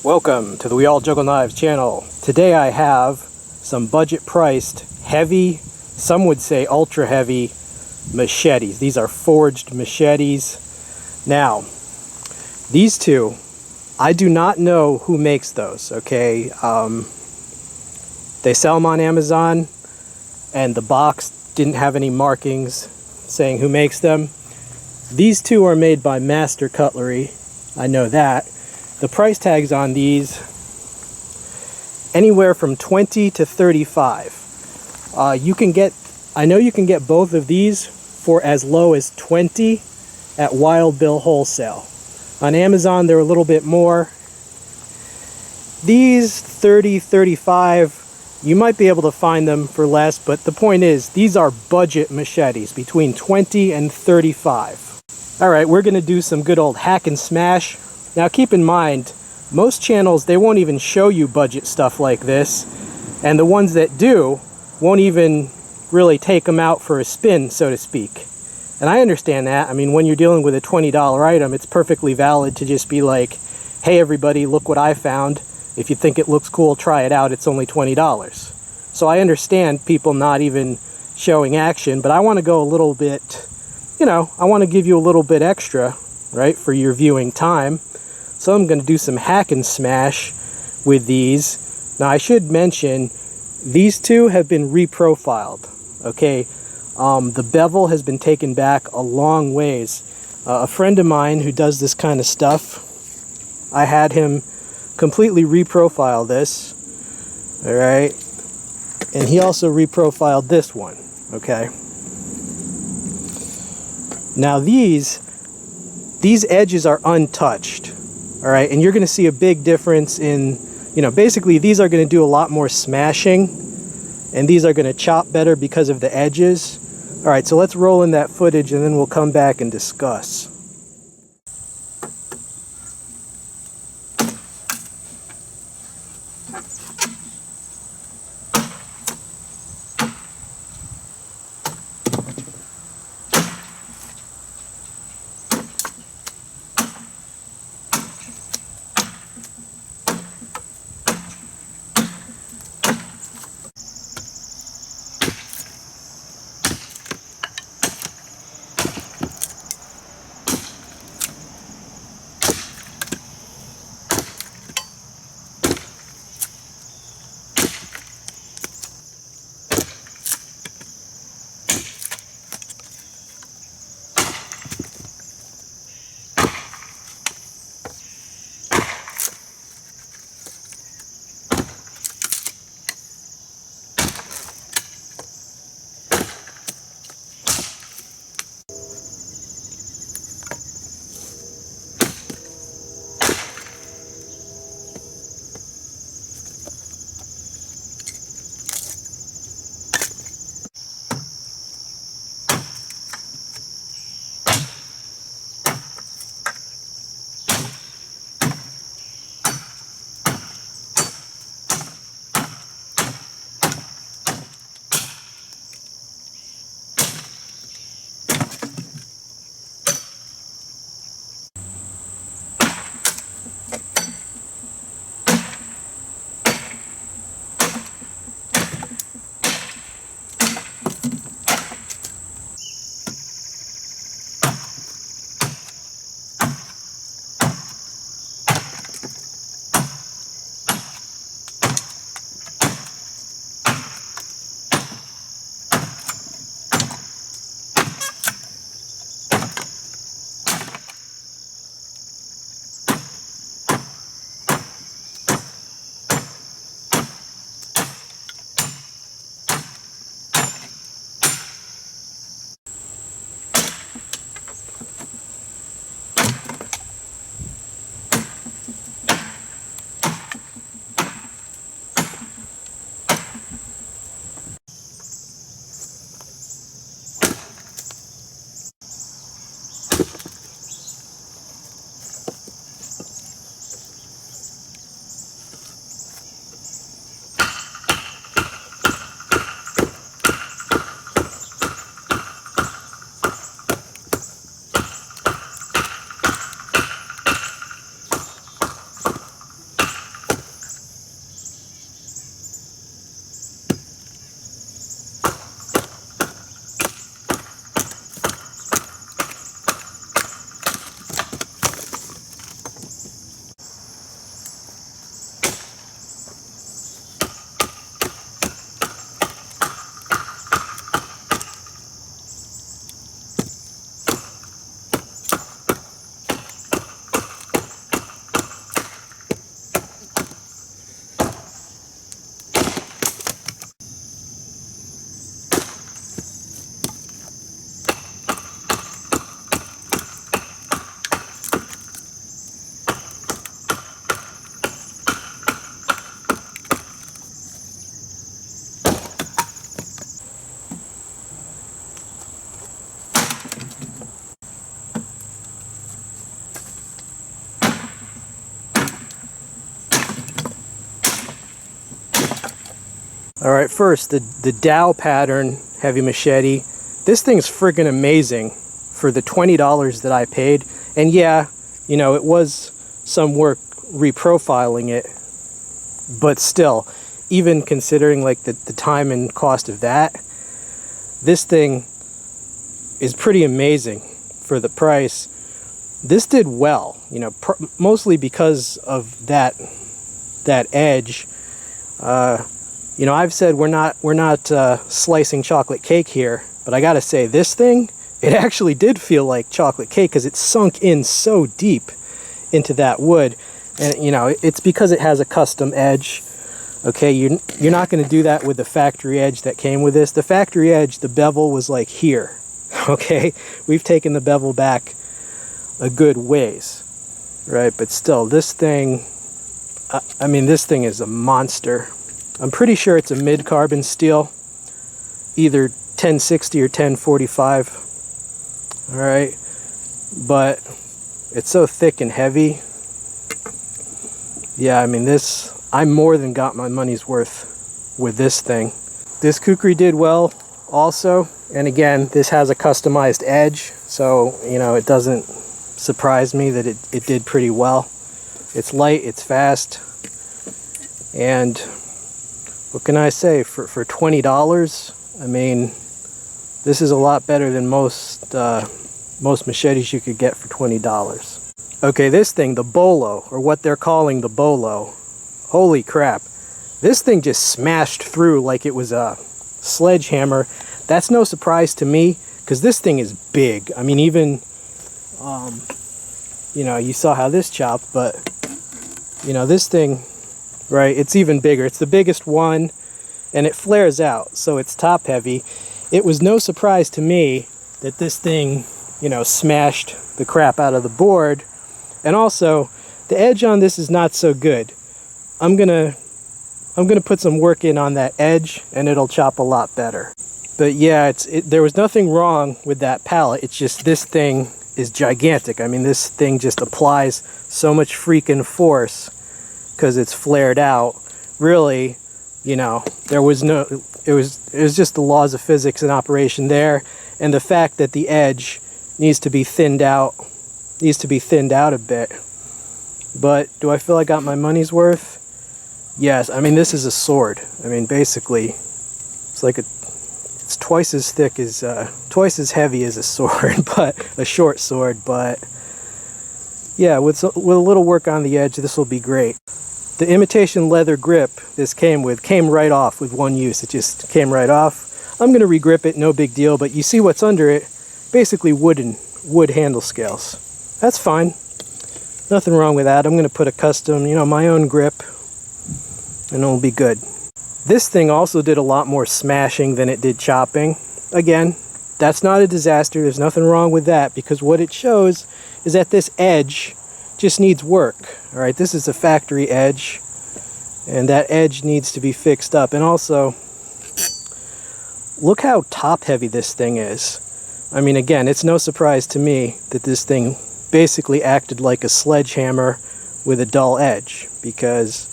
Welcome to the We All Juggle Knives channel. Today I have some budget-priced, heavy, some would say ultra-heavy machetes. These are forged machetes. Now, these two, I do not know who makes those, okay? They sell them on Amazon, and the box didn't have any markings saying who makes them. These two are made by Master Cutlery, I know that. The price tags on these, anywhere from 20 to 35. I know you can get both of these for as low as 20 at Wild Bill Wholesale. On Amazon, they're a little bit more. These 30, 35, you might be able to find them for less, but the point is, these are budget machetes, between 20 and 35. All right, we're gonna do some good old hack and smash. Now keep in mind, most channels, they won't even show you budget stuff like this, and the ones that do won't even really take them out for a spin, so to speak. And I understand that. I mean, when you're dealing with a $20 item, it's perfectly valid to just be like, hey everybody, look what I found. If you think it looks cool, try it out, it's only $20. So I understand people not even showing action, but I want to go a little bit, I want to give you a little bit extra, right, for your viewing time. So I'm going to do some hack and smash with these. Now I should mention, these two have been reprofiled, okay? The bevel has been taken back a long ways. A friend of mine who does this kind of stuff, I had him completely reprofile this, all right? And he also reprofiled this one, okay? Now these edges are untouched. All right, and you're going to see a big difference in, basically these are going to do a lot more smashing, and these are going to chop better because of the edges. All right, so let's roll in that footage and then we'll come back and discuss. All right, first, the Dow pattern heavy machete. This thing's friggin' amazing for the $20 that I paid. And yeah, you know, it was some work reprofiling it, but still, even considering like the time and cost of that, this thing is pretty amazing for the price. This did well, you know, mostly because of that edge. You know, I've said we're not slicing chocolate cake here, but I gotta say, this thing, it actually did feel like chocolate cake because it sunk in so deep into that wood. And you know, it's because it has a custom edge. Okay, you're not going to do that with the factory edge that came with this. The factory edge, the bevel was like here. Okay, we've taken the bevel back a good ways, right? But still, this thing, I mean, this thing is a monster. I'm pretty sure it's a mid-carbon steel, either 1060 or 1045. All right, but it's so thick and heavy. Yeah, I mean, this, I more than got my money's worth with this thing. This Kukri did well also, and again, this has a customized edge, so you know, it doesn't surprise me that it did pretty well. It's light, it's fast, and what can I say, for $20, I mean, this is a lot better than most machetes you could get for $20. Okay, this thing, the Bolo, or what they're calling the Bolo, holy crap. This thing just smashed through like it was a sledgehammer. That's no surprise to me, because this thing is big. I mean, even, you know, you saw how this chopped, but, you know, this thing, right, it's even bigger. It's the biggest one, and it flares out, so it's top heavy. It was no surprise to me that this thing, you know, smashed the crap out of the board. And also, the edge on this is not so good. I'm gonna put some work in on that edge, and it'll chop a lot better. But yeah, there was nothing wrong with that pallet. It's just this thing is gigantic. I mean, this thing just applies so much freaking force because it's flared out. Really, you know, there was no. It was just the laws of physics in operation there, and the fact that the edge needs to be thinned out a bit. But do I feel I got my money's worth? Yes. I mean, this is a sword. I mean, basically, it's like it's twice as thick as twice as heavy as a sword, but a short sword. But yeah, with a little work on the edge, this will be great. The imitation leather grip this came right off with one use. It just came right off. I'm gonna regrip it, no big deal. But you see what's under it? Basically wood handle scales. That's fine. Nothing wrong with that. I'm going to put a custom, you know, my own grip, and it'll be good. This thing also did a lot more smashing than it did chopping. Again, that's not a disaster. There's nothing wrong with that, because what it shows is that this edge just needs work. All right, this is a factory edge, and that edge needs to be fixed up. And also, look how top heavy this thing is. I mean, again, it's no surprise to me that this thing basically acted like a sledgehammer with a dull edge, because,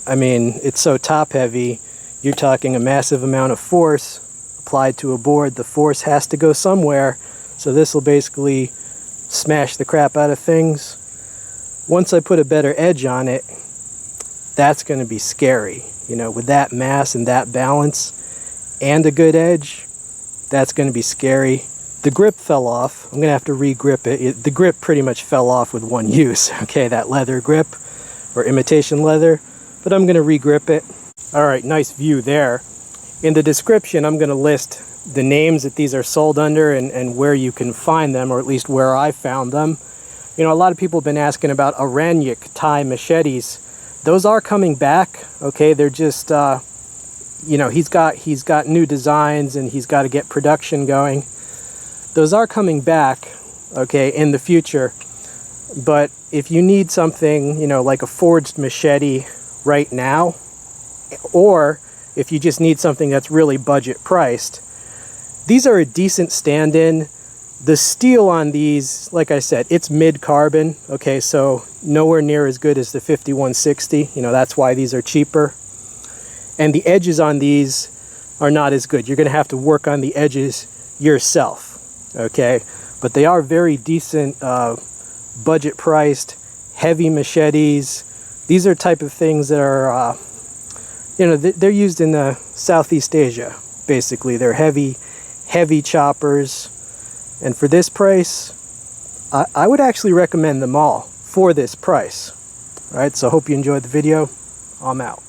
I mean, it's so top heavy, you're talking a massive amount of force applied to a board. The force has to go somewhere, so this will basically smash the crap out of things. Once I put a better edge on it, that's going to be scary. You know, with that mass and that balance and a good edge, that's going to be scary. The grip fell off. I'm going to have to re-grip it. The grip pretty much fell off with one use. Okay, that leather grip, or imitation leather. But I'm going to re-grip it. All right, nice view there. In the description, I'm going to list the names that these are sold under and where you can find them, or at least where I found them. You know, a lot of people have been asking about Aranyik Thai machetes. Those are coming back. Okay, they're just, you know, he's got new designs, and he's got to get production going. Those are coming back, okay, in the future. But if you need something, you know, like a forged machete right now, or if you just need something that's really budget priced, these are a decent stand-in. The steel on these, like I said, it's mid-carbon, okay, so nowhere near as good as the 5160. You know, that's why these are cheaper. and the edges on these are not as good. You're going to have to work on the edges yourself, okay? But they are very decent, budget priced, heavy machetes. These are type of things that are, you know, they're used in Southeast Asia, basically. They're heavy choppers. And for this price, I would actually recommend them all for this price. All right, so hope you enjoyed the video. I'm out.